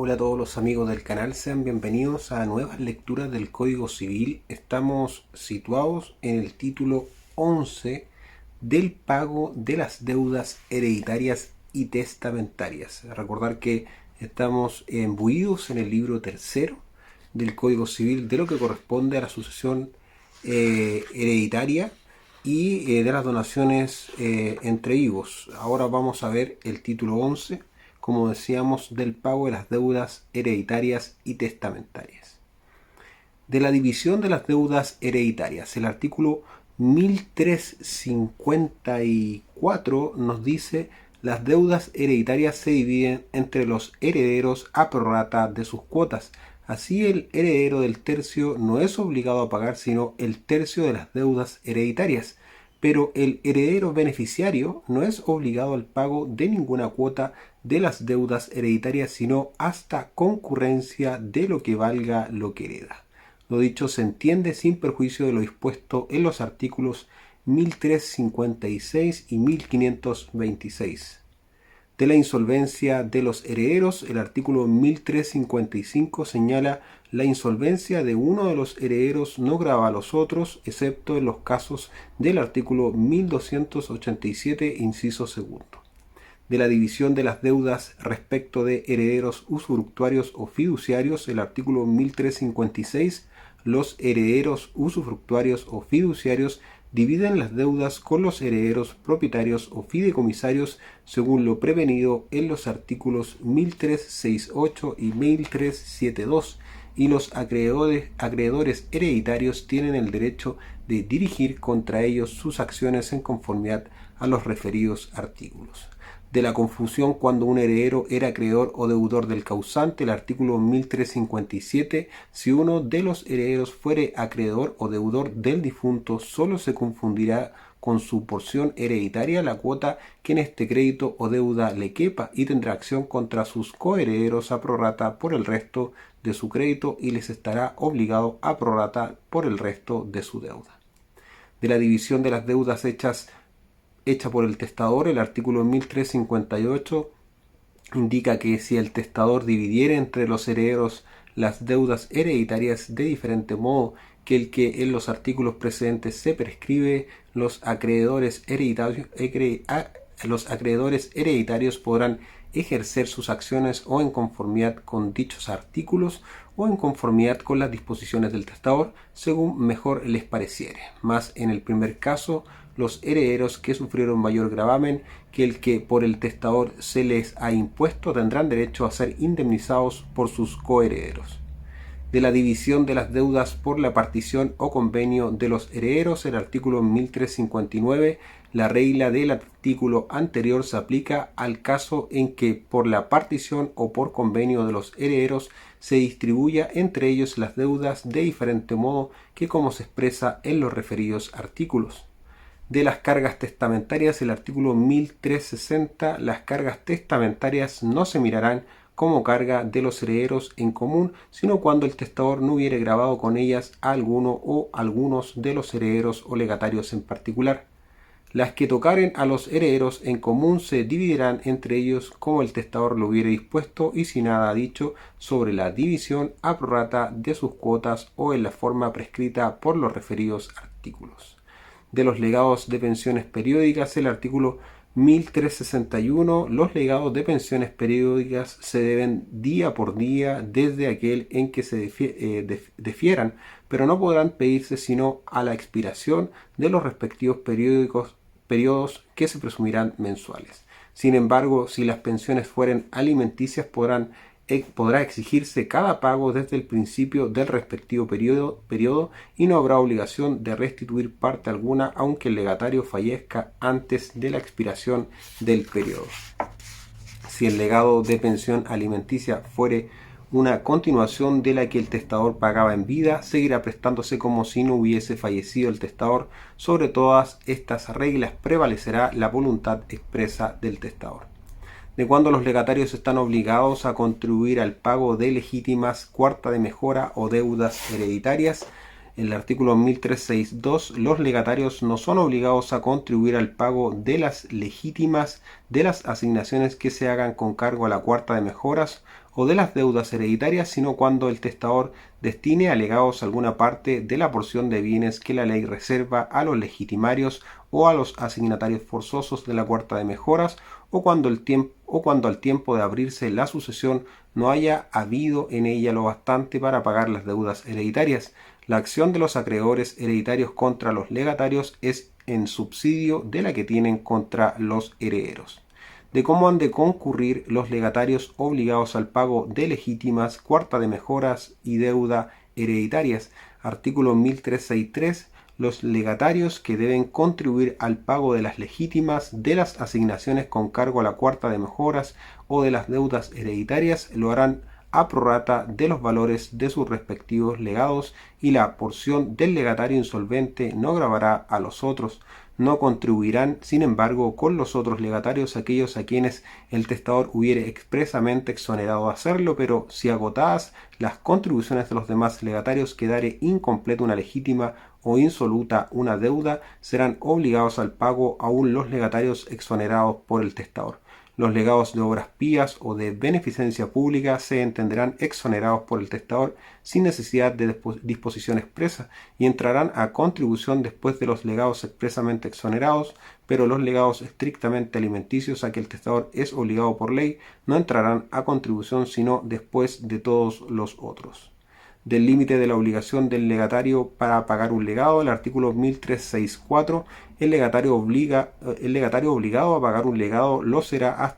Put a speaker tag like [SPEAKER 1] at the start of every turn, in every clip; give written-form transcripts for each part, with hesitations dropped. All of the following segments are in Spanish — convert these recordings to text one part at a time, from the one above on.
[SPEAKER 1] Hola a todos los amigos del canal, sean bienvenidos a nuevas lecturas del Código Civil. Estamos situados en el título 11 del pago de las deudas hereditarias y testamentarias. Recordar que estamos imbuidos en el libro tercero del Código Civil de lo que corresponde a la sucesión hereditaria y de las donaciones entre hijos. Ahora vamos a ver el título 11, como decíamos, del pago de las deudas hereditarias y testamentarias. De la división de las deudas hereditarias, el artículo 1354 nos dice: las deudas hereditarias se dividen entre los herederos a prorrata de sus cuotas. Así, el heredero del tercio no es obligado a pagar sino el tercio de las deudas hereditarias, pero el heredero beneficiario no es obligado al pago de ninguna cuota de las deudas hereditarias sino hasta concurrencia de lo que valga lo que hereda. Lo dicho se entiende sin perjuicio de lo dispuesto en los artículos 1356 y 1526. De la insolvencia de los herederos, el artículo 1355 señala: la insolvencia de uno de los herederos no grava a los otros, excepto en los casos del artículo 1287, inciso segundo. De la división de las deudas respecto de herederos usufructuarios o fiduciarios, el artículo 1356, los herederos usufructuarios o fiduciarios dividen las deudas con los herederos propietarios o fideicomisarios según lo prevenido en los artículos 1368 y 1372, y los acreedores hereditarios tienen el derecho de dirigir contra ellos sus acciones en conformidad a los referidos artículos. De la confusión cuando un heredero era acreedor o deudor del causante, el artículo 1357, si uno de los herederos fuere acreedor o deudor del difunto, solo se confundirá con su porción hereditaria la cuota que en este crédito o deuda le quepa, y tendrá acción contra sus coherederos a prorrata por el resto de su crédito y les estará obligado a prorrata por el resto de su deuda. De la división de las deudas hecha por el testador, el artículo 1358 indica que si el testador dividiera entre los herederos las deudas hereditarias de diferente modo que el que en los artículos precedentes se prescribe, los acreedores hereditarios podrán ejercer sus acciones o en conformidad con dichos artículos o en conformidad con las disposiciones del testador, según mejor les pareciere. Mas en el primer caso, los herederos que sufrieron mayor gravamen que el que por el testador se les ha impuesto tendrán derecho a ser indemnizados por sus coherederos. De la división de las deudas por la partición o convenio de los herederos, el artículo 1359, la regla del artículo anterior se aplica al caso en que por la partición o por convenio de los herederos se distribuya entre ellos las deudas de diferente modo que como se expresa en los referidos artículos. De las cargas testamentarias, el artículo 1360, las cargas testamentarias no se mirarán como carga de los herederos en común, sino cuando el testador no hubiere gravado con ellas a alguno o algunos de los herederos o legatarios en particular. Las que tocaren a los herederos en común se dividirán entre ellos como el testador lo hubiere dispuesto y si nada ha dicho sobre la división a prorrata de sus cuotas o en la forma prescrita por los referidos artículos. De los legados de pensiones periódicas, el artículo 1361, los legados de pensiones periódicas se deben día por día desde aquel en que se defieran, pero no podrán pedirse sino a la expiración de los respectivos periodos que se presumirán mensuales. Sin embargo, si las pensiones fueren alimenticias, podrá exigirse cada pago desde el principio del respectivo periodo y no habrá obligación de restituir parte alguna aunque el legatario fallezca antes de la expiración del periodo. Si el legado de pensión alimenticia fuere una continuación de la que el testador pagaba en vida, seguirá prestándose como si no hubiese fallecido el testador. Sobre todas estas reglas prevalecerá la voluntad expresa del testador. De cuando los legatarios están obligados a contribuir al pago de legítimas, cuarta de mejora o deudas hereditarias, En el artículo 1362, los legatarios no son obligados a contribuir al pago de las legítimas de las asignaciones que se hagan con cargo a la cuarta de mejoras o de las deudas hereditarias, sino cuando el testador destine a legados alguna parte de la porción de bienes que la ley reserva a los legitimarios o a los asignatarios forzosos de la cuarta de mejoras, o cuando al tiempo de abrirse la sucesión no haya habido en ella lo bastante para pagar las deudas hereditarias. La acción de los acreedores hereditarios contra los legatarios es en subsidio de la que tienen contra los herederos. De cómo han de concurrir los legatarios obligados al pago de legítimas, cuarta de mejoras y deuda hereditarias. Artículo 1363. Los legatarios que deben contribuir al pago de las legítimas de las asignaciones con cargo a la cuarta de mejoras o de las deudas hereditarias lo harán a prorrata de los valores de sus respectivos legados, y la porción del legatario insolvente no gravará a los otros. No contribuirán, sin embargo, con los otros legatarios aquellos a quienes el testador hubiere expresamente exonerado de hacerlo, pero si agotadas las contribuciones de los demás legatarios quedare incompleta una legítima o insoluta una deuda, serán obligados al pago aún los legatarios exonerados por el testador. Los legados de obras pías o de beneficencia pública se entenderán exonerados por el testador sin necesidad de disposición expresa, y entrarán a contribución después de los legados expresamente exonerados, pero los legados estrictamente alimenticios a que el testador es obligado por ley no entrarán a contribución sino después de todos los otros. Del límite de la obligación del legatario para pagar un legado, el artículo 1364, el legatario obligado a pagar un legado lo será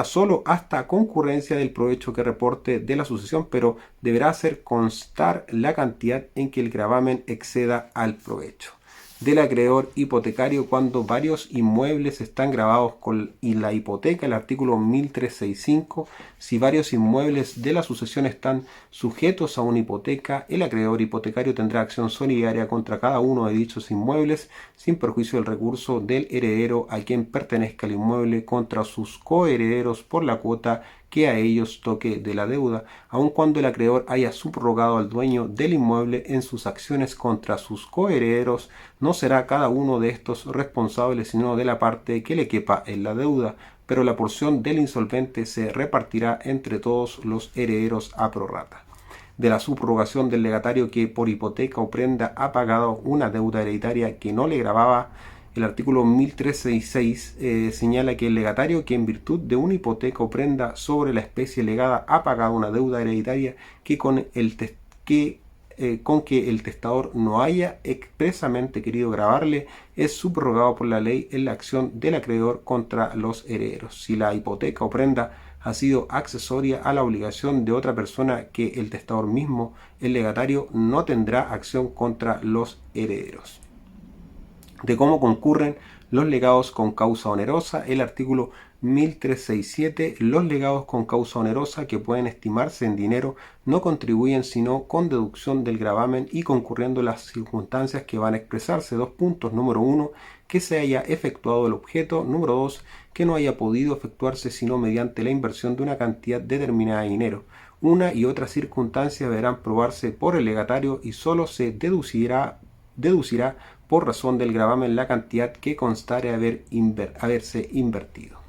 [SPEAKER 1] solo hasta concurrencia del provecho que reporte de la sucesión, pero deberá hacer constar la cantidad en que el gravamen exceda al provecho. Del acreedor hipotecario cuando varios inmuebles están gravados con la hipoteca, el artículo 1365. Si varios inmuebles de la sucesión están sujetos a una hipoteca, el acreedor hipotecario tendrá acción solidaria contra cada uno de dichos inmuebles, sin perjuicio del recurso del heredero a quien pertenezca el inmueble contra sus coherederos por la cuota que a ellos toque de la deuda, aun cuando el acreedor haya subrogado al dueño del inmueble en sus acciones contra sus coherederos. No será cada uno de estos responsable sino de la parte que le quepa en la deuda, pero la porción del insolvente se repartirá entre todos los herederos a prorrata. De la subrogación del legatario que por hipoteca o prenda ha pagado una deuda hereditaria que no le gravaba, el artículo 1366 señala que el legatario que en virtud de una hipoteca o prenda sobre la especie legada ha pagado una deuda hereditaria con que el testador no haya expresamente querido gravarle, es subrogado por la ley en la acción del acreedor contra los herederos. Si la hipoteca o prenda ha sido accesoria a la obligación de otra persona que el testador mismo, el legatario no tendrá acción contra los herederos. De cómo concurren los legados con causa onerosa, el artículo 1367. Los legados con causa onerosa que pueden estimarse en dinero no contribuyen sino con deducción del gravamen y concurriendo las circunstancias que van a expresarse. Dos puntos. Número 1, que se haya efectuado el objeto. Número 2, que no haya podido efectuarse sino mediante la inversión de una cantidad determinada de dinero. Una y otra circunstancia deberán probarse por el legatario y solo se deducirá por razón del gravamen la cantidad que constare haberse invertido.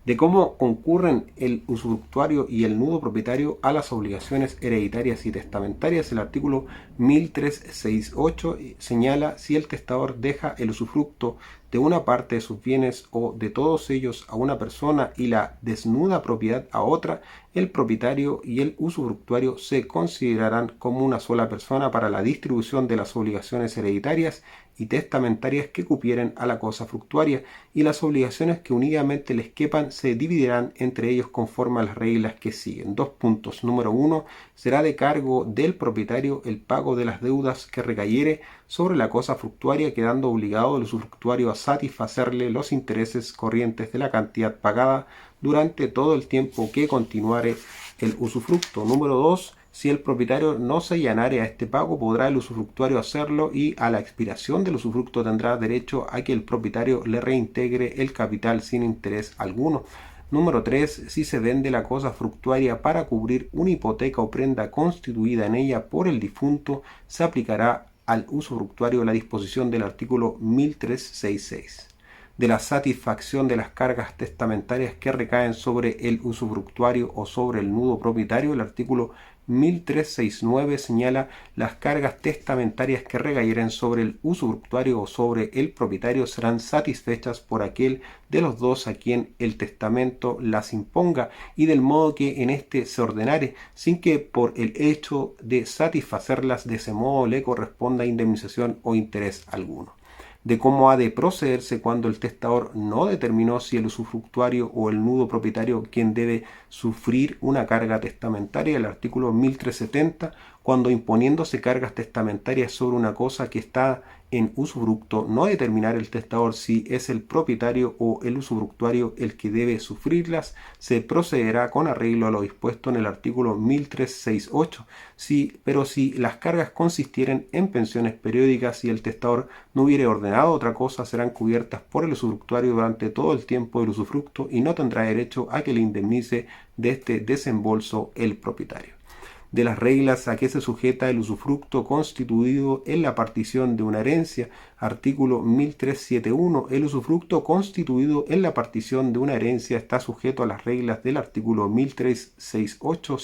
[SPEAKER 1] De cómo concurren el usufructuario y el nudo propietario a las obligaciones hereditarias y testamentarias, el artículo 1368 señala: si el testador deja el usufructo de una parte de sus bienes o de todos ellos a una persona y la desnuda propiedad a otra, el propietario y el usufructuario se considerarán como una sola persona para la distribución de las obligaciones hereditarias y testamentarias que cupieren a la cosa fructuaria, y las obligaciones que únicamente les quepan se dividirán entre ellos conforme a las reglas que siguen. Dos puntos. Número 1, será de cargo del propietario el pago de las deudas que recayere sobre la cosa fructuaria, quedando obligado el usufructuario a satisfacerle los intereses corrientes de la cantidad pagada durante todo el tiempo que continuare el usufructo. Número 2, si el propietario no se allanare a este pago, podrá el usufructuario hacerlo, y a la expiración del usufructo tendrá derecho a que el propietario le reintegre el capital sin interés alguno. Número 3. Si se vende la cosa fructuaria para cubrir una hipoteca o prenda constituida en ella por el difunto, se aplicará al usufructuario la disposición del artículo 1366. De la satisfacción de las cargas testamentarias que recaen sobre el usufructuario o sobre el nudo propietario, el artículo 1369 señala las cargas testamentarias que recayeren sobre el usufructuario o sobre el propietario serán satisfechas por aquel de los dos a quien el testamento las imponga y del modo que en éste se ordenare, sin que por el hecho de satisfacerlas de ese modo le corresponda indemnización o interés alguno. De cómo ha de procederse cuando el testador no determinó si el usufructuario o el nudo propietario quien debe sufrir una carga testamentaria, el artículo 1370, cuando imponiéndose cargas testamentarias sobre una cosa que está en usufructo, no determinar el testador si es el propietario o el usufructuario el que debe sufrirlas, se procederá con arreglo a lo dispuesto en el artículo 1368. Pero si las cargas consistieren en pensiones periódicas y el testador no hubiere ordenado otra cosa, serán cubiertas por el usufructuario durante todo el tiempo del usufructo y no tendrá derecho a que le indemnice de este desembolso el propietario. De las reglas a que se sujeta el usufructo constituido en la partición de una herencia, artículo 1371, el usufructo constituido en la partición de una herencia está sujeto a las reglas del artículo 1368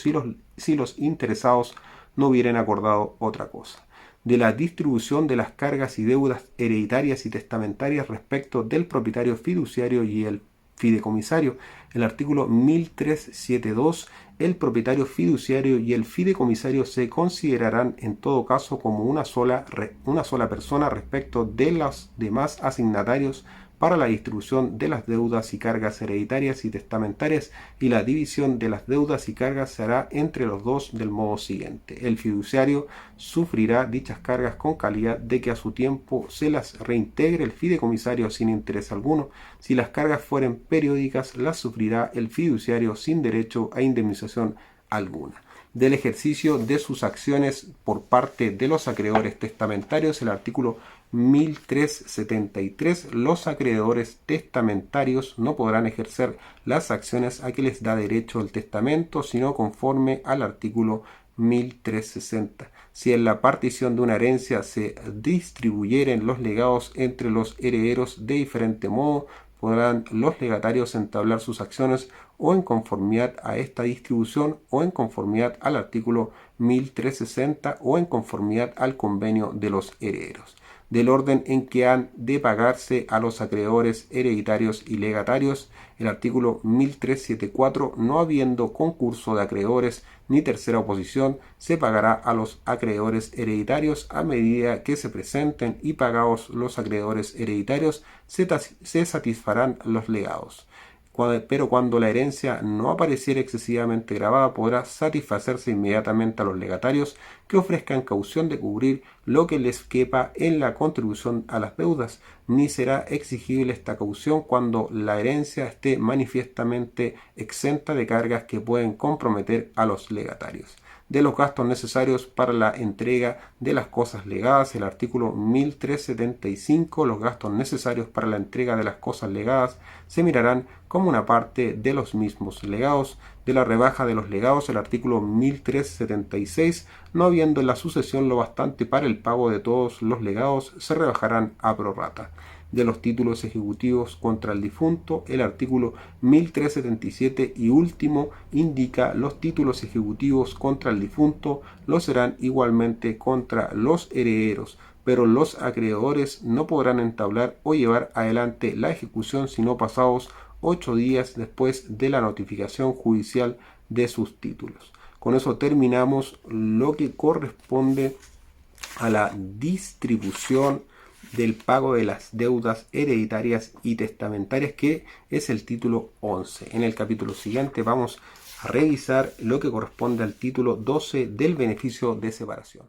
[SPEAKER 1] si los interesados no hubieran acordado otra cosa. De la distribución de las cargas y deudas hereditarias y testamentarias respecto del propietario fiduciario y el fideicomisario, el artículo 1372, el propietario fiduciario y el fideicomisario se considerarán en todo caso como una sola persona respecto de los demás asignatarios para la distribución de las deudas y cargas hereditarias y testamentarias, y la división de las deudas y cargas se hará entre los dos del modo siguiente. El fiduciario sufrirá dichas cargas con calidad de que a su tiempo se las reintegre el fideicomisario sin interés alguno. Si las cargas fueren periódicas, las sufrirá el fiduciario sin derecho a indemnización alguna. Del ejercicio de sus acciones por parte de los acreedores testamentarios, el artículo 1373, los acreedores testamentarios no podrán ejercer las acciones a que les da derecho el testamento, sino conforme al artículo 1360. Si en la partición de una herencia se distribuyeren los legados entre los herederos de diferente modo, podrán los legatarios entablar sus acciones o en conformidad a esta distribución o en conformidad al artículo 1360 o en conformidad al convenio de los herederos. Del orden en que han de pagarse a los acreedores hereditarios y legatarios, el artículo 1374, no habiendo concurso de acreedores ni tercera oposición, se pagará a los acreedores hereditarios a medida que se presenten, y pagados los acreedores hereditarios se satisfarán los legados. Pero cuando la herencia no apareciera excesivamente gravada, podrá satisfacerse inmediatamente a los legatarios que ofrezcan caución de cubrir lo que les quepa en la contribución a las deudas, ni será exigible esta caución cuando la herencia esté manifiestamente exenta de cargas que pueden comprometer a los legatarios. De los gastos necesarios para la entrega de las cosas legadas, el artículo 1375, los gastos necesarios para la entrega de las cosas legadas se mirarán como una parte de los mismos legados. De la rebaja de los legados, el artículo 1376, no habiendo en la sucesión lo bastante para el pago de todos los legados, se rebajarán a prorrata. De los títulos ejecutivos contra el difunto, el artículo 1377 y último indica los títulos ejecutivos contra el difunto lo serán igualmente contra los herederos, pero los acreedores no podrán entablar o llevar adelante la ejecución sino pasados 8 días después de la notificación judicial de sus títulos. Con eso terminamos lo que corresponde a la distribución del pago de las deudas hereditarias y testamentarias, que es el título 11. En el capítulo siguiente vamos a revisar lo que corresponde al título 12 del beneficio de separación.